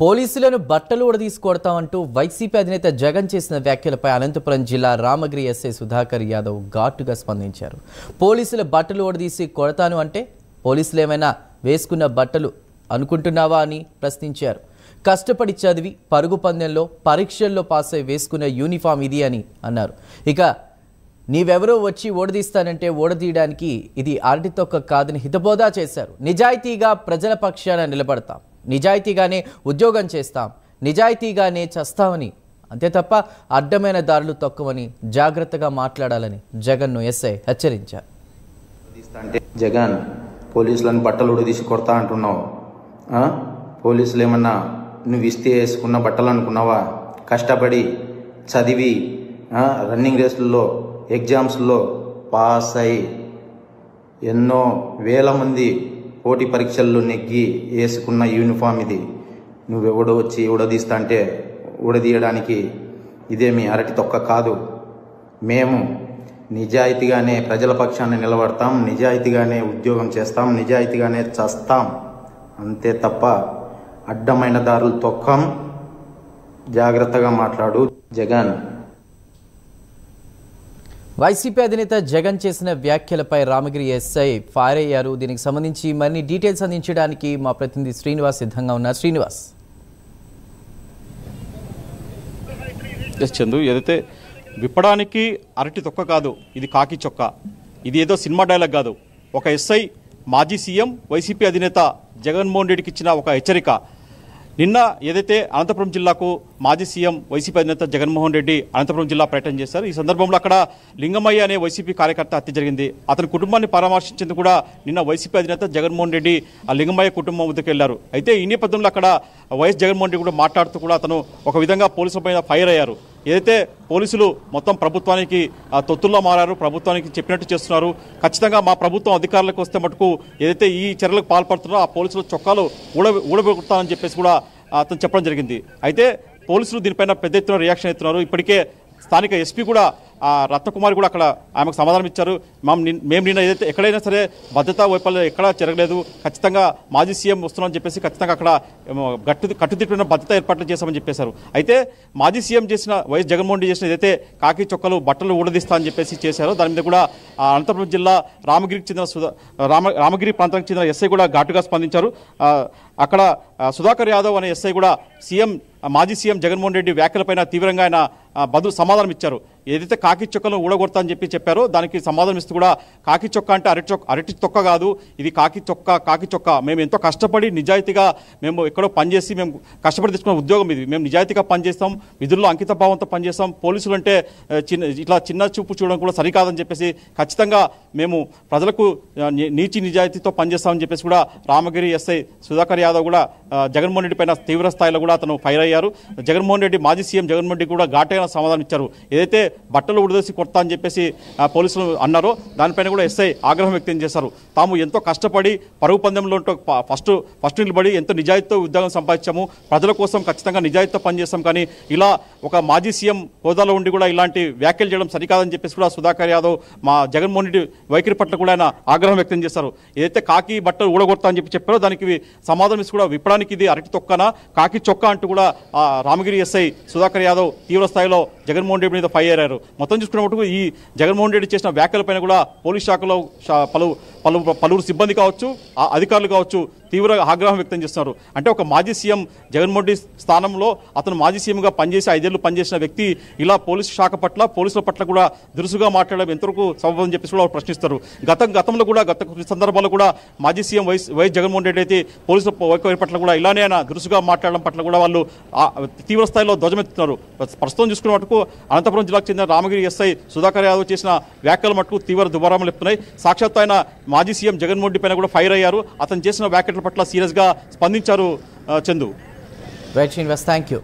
పోలీసులను బట్టలు ఉడదీసి కొడతామంటూ వైసీపీ అధినేత జగన్ చేసిన వ్యాఖ్యలపై అనంతపురం జిల్లా రామగిరి ఎస్ఐ సుధాకర్ యాదవ్ ఘాటుగా స్పందించారు. పోలీసుల బట్టలు ఉడదీసి కొడతాను అంటే పోలీసులు ఏమైనా వేసుకున్న బట్టలు అనుకుంటున్నావా అని ప్రశ్నించారు. కష్టపడి చదివి పరుగు పందెంలో పరీక్షల్లో పాస్ అయి వేసుకున్న యూనిఫామ్ ఇది అని అన్నారు. ఇక నీవెవరో వచ్చి ఓడదీస్తానంటే ఓడదీయడానికి ఇది అరటి తొక్క కాదని హితబోధ చేశారు. నిజాయితీగా ప్రజల పక్షాన నిలబడతాం, నిజాయితీగానే ఉద్యోగం చేస్తాం, నిజాయితీగానే చస్తామని, అంతే తప్ప అడ్డమైన దారులు తొక్కవని జాగ్రత్తగా మాట్లాడాలని జగన్ను ఎస్ఐ హెచ్చరించారు. జగన్ పోలీసులను బట్టలు ఉడదీసి కొడతా అంటున్నావు. పోలీసులు ఏమన్నా నువ్వు ఇస్తే వేసుకున్న బట్టలు అనుకున్నావా? కష్టపడి చదివి రన్నింగ్ రేసుల్లో ఎగ్జామ్స్లో పాస్ అయి ఎన్నో వేల మంది పోటీ పరీక్షల్లో నెగ్గి వేసుకున్న యూనిఫామ్ ఇది. నువ్వెవడో వచ్చి ఉడదీస్తా అంటే ఉడదీయడానికి ఇదేమి అరటి తొక్క కాదు. మేము నిజాయితీగానే ప్రజల పక్షాన్ని నిలబడతాం, నిజాయితీగానే ఉద్యోగం చేస్తాం, నిజాయితీగానే చస్తాం, అంతే తప్ప అడ్డమైన దారులు తొక్కం. జాగ్రత్తగా మాట్లాడు జగన్. వైసీపీ అధినేత జగన్ చేసిన వ్యాఖ్యలపై రామగిరి ఎస్ఐ ఫైర్ అయ్యారు. దీనికి సంబంధించి మరిన్ని డీటెయిల్స్ అందించడానికి మా ప్రతినిధి శ్రీనివాస్ సిద్ధంగా ఉన్నారు. శ్రీనివాస్. చందు, ఏదైతే విప్పడానికి అరటి తొక్క కాదు, ఇది కాకి చొక్క. ఇది ఏదో సినిమా డైలాగ్ కాదు. ఒక ఎస్ఐ మాజీ సీఎం వైసీపీ అధినేత జగన్మోహన్ రెడ్డికి ఇచ్చిన ఒక హెచ్చరిక. నిన్న ఏదైతే అనంతపురం జిల్లాకు మాజీ సీఎం వైసీపీ అధినేత జగన్మోహన్ రెడ్డి అనంతపురం జిల్లా పర్యటన చేశారు. ఈ సందర్భంలో అక్కడ లింగమయ్య అనే వైసీపీ కార్యకర్త హత్య జరిగింది. అతని కుటుంబాన్ని పరామర్శించేందుకు కూడా నిన్న వైసీపీ అధినేత జగన్మోహన్ రెడ్డి ఆ లింగమయ్య కుటుంబం వద్దకు వెళ్లారు. అయితే ఈ నేపథ్యంలో అక్కడ వైఎస్ జగన్మోహన్ రెడ్డి కూడా మాట్లాడుతూ కూడా అతను ఒక విధంగా పోలీసులపైన ఫైర్ అయ్యారు. ఏదైతే పోలీసులు మొత్తం ప్రభుత్వానికి తొత్తుల్లో మారారు, ప్రభుత్వానికి చెప్పినట్టు చేస్తున్నారు, ఖచ్చితంగా మా ప్రభుత్వం అధికారులకు వస్తే మటుకు ఏదైతే ఈ చర్యలకు పాల్పడుతున్నారో ఆ పోలీసులు చొక్కాలు ఊడబెడతానని చెప్పేసి కూడా అతను చెప్పడం జరిగింది. అయితే పోలీసులు దీనిపైన పెద్ద ఎత్తున రియాక్షన్ అవుతున్నారు. ఇప్పటికే స్థానిక ఎస్పీ కూడా రత్నకుమారి కూడా అక్కడ ఆమెకు సమాధానం ఇచ్చారు. మేము నిన్న ఏదైతే ఎక్కడైనా సరే భద్రతా వైఫల్యం ఎక్కడా జరగలేదు, ఖచ్చితంగా మాజీ సీఎం వస్తున్నామని చెప్పేసి ఖచ్చితంగా అక్కడ కట్టుదిట్టమైన భద్రతా ఏర్పాట్లు చేశామని చెప్పేశారు. అయితే మాజీ సీఎం చేసిన వైఎస్ జగన్మోహన్ రెడ్డి చేసిన ఏదైతే కాకి చొక్కలు బట్టలు ఊడదీస్తా అని చెప్పేసి చేశారో దాని మీద కూడా అనంతపురం జిల్లా రామగిరికి చెందిన రామగిరి ప్రాంతానికి చెందిన ఎస్ఐ కూడా ఘాటుగా స్పందించారు. అక్కడ సుధాకర్ యాదవ్ అనే ఎస్ఐ కూడా మాజీ సీఎం జగన్మోహన్ రెడ్డి వ్యాఖ్యలపైన తీవ్రంగా ఆయన సమాధానం ఇచ్చారు. ఏదైతే కాకి చొక్కను ఊడగొడతా అని చెప్పారో దానికి సమాధానం ఇస్తూ కూడా కాకి చొక్క అంటే అరటి తొక్క కాదు, ఇది కాకి చొక్క. మేము ఎంతో కష్టపడి నిజాయితీగా మేము ఎక్కడో పనిచేసి మేము కష్టపడి తెచ్చుకున్న ఉద్యోగం ఇది. మేము నిజాయితీగా పనిచేస్తాం, విధుల్లో అంకిత భావంతో పనిచేస్తాం. పోలీసులు అంటే ఇట్లా చిన్న చూపు చూడడం కూడా సరికాదని చెప్పేసి ఖచ్చితంగా మేము ప్రజలకు నిజాయితీతో పనిచేస్తామని చెప్పేసి కూడా రామగిరి ఎస్ఐ సుధాకర్ యాదవ్ కూడా జగన్మోహన్ రెడ్డి పైన తీవ్ర స్థాయిలో కూడా అతను ఫైర్ అయ్యారు. జగన్మోహన్ రెడ్డి మాజీ సీఎం జగన్మోహన్ రెడ్డి కూడా ఘాటైన సమాధానం ఇచ్చారు. ఏదైతే బట్టలు ఉడదీసి కొడతా అని చెప్పేసి పోలీసులు అన్నారో దానిపైన కూడా ఎస్ఐ ఆగ్రహం వ్యక్తం చేశారు. తాము ఎంతో కష్టపడి పరుగు పందెంలో ఫస్ట్ నిలబడి ఎంతో నిజాయితీతో ఉద్యోగం సంపాదించాము, ప్రజల కోసం ఖచ్చితంగా నిజాయితీతో పనిచేస్తాం, కానీ ఇలా ఒక మాజీ సీఎం హోదాలో ఉండి కూడా ఇలాంటి వ్యాఖ్యలు చేయడం సరికాదని చెప్పేసి కూడా సుధాకర్ యాదవ్ మా జగన్మోహన్ రెడ్డి వైఖరి పట్ల కూడా ఆయన ఆగ్రహం వ్యక్తం చేశారు. ఏదైతే కాకి బట్టలు ఊడగొడతా అని చెప్పారో దానికి సమాధానం ఇచ్చి కూడా విప్పడానికి ఇది అరటి తొక్కనా కాకి చొక్కా అంటూ కూడా రామగిరి ఎస్ఐ సుధాకర్ యాదవ్ తీవ్ర స్థాయిలో జగన్మోహన్ రెడ్డి మీద ఫైర్ అయ్యారు. మొత్తం చూసుకున్నప్పుడు ఈ జగన్మోహన్ రెడ్డి చేసిన వ్యాఖ్యలపైన కూడా పోలీస్ శాఖలో పలువురు సిబ్బంది కావచ్చు, అధికారులు కావచ్చు తీవ్ర ఆగ్రహం వ్యక్తం చేస్తున్నారు. అంటే ఒక మాజీ సీఎం జగన్మోహన్ రెడ్డి స్థానంలో అతను మాజీ సీఎంగా పనిచేసి 5 ఏళ్లు పనిచేసిన వ్యక్తి ఇలా పోలీసు శాఖ పట్ల పోలీసుల పట్ల కూడా దురుసుగా మాట్లాడడం ఎంతవరకు సబబని చెప్పేసి కూడా ప్రశ్నిస్తారు. గతంలో కూడా గత సందర్భాల్లో కూడా మాజీ సీఎం వైఎస్ జగన్మోహన్ రెడ్డి అయితే పోలీసుల వైఖరి పట్ల కూడా ఇలానే ఆయన దురుసుగా మాట్లాడడం పట్ల కూడా వాళ్ళు తీవ్ర స్థాయిలో ధ్వజమెత్తుతున్నారు. ప్రస్తుతం చూసుకున్న మటుకు అనంతపురం జిల్లాకు చెందిన రామగిరి ఎస్ఐ సుధాకర్ యాదవ్ చేసిన వ్యాఖ్యల మటుకు తీవ్ర దుమారం లేపుతున్నాయి. సాక్షాత్ ఆయన మాజీ సీఎం జగన్మోహన్ రెడ్డి పైన కూడా ఫైర్ అయ్యారు. అతను చేసిన వ్యాఖ్యల పట్ల సీరియస్గా స్పందించారు. Chandu. Right Srinivas, thank you.